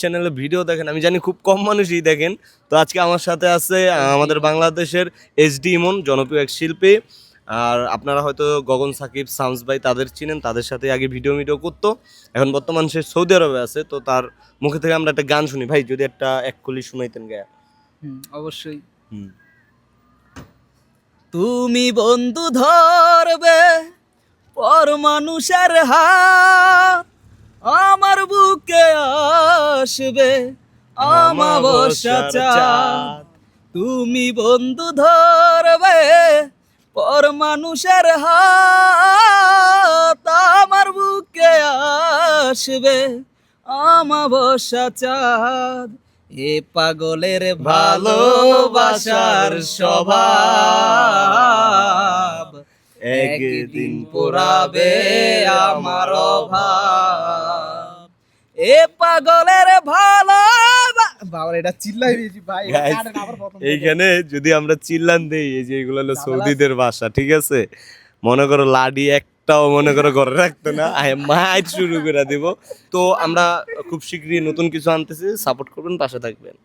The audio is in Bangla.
চ্যানেলে ভিডিও দেখেন, আমি জানি খুব কম মানুষই দেখেন। তো আজকে আমার সাথে আছে আমাদের বাংলাদেশের এসডি ইমন, জনপ্রিয় এক শিল্পী। আর আপনারা হয়তো গগন সাকিব, শামস ভাই তাদের চিনেন, তাদের সাথে আগে ভিডিও করতো। এখন বর্তমান সে সৌদি আরবে আছে। তো তার মুখে থেকে আমরা একটা গান শুনি ভাই, যদি একটা এক কলি শুনাইতেন গায়া। অবশ্যই। হুম। তুমি বন্ধু ধরবে পর মানুষের হাত, আমার বুকে আসবে আমাবস্যা চাঁদ। তুমি বন্ধু ধরবে পর মানুষের হাত, আমার বুকে আসবে আমাবস্যা চাঁদ। এ পাগলের ভালোবাসার স্বভাব একদিন পুরাবে আমার অভাব। এ পাগলের বাবা এটা চিল্লাই দিয়েছি ভাই। Guys, এইখানে যদি আমরা চিল্লান দেই, এই যে এগুলো হলো সৌদিদের ভাষা, ঠিক আছে? মনে করো লাডি একটাও মনে করো ঘরে রাখতো না, মাইট শুরু করে দিব। তো আমরা খুব শীঘ্রই নতুন কিছু আনতেছি, সাপোর্ট করবেন, পাশে থাকবেন।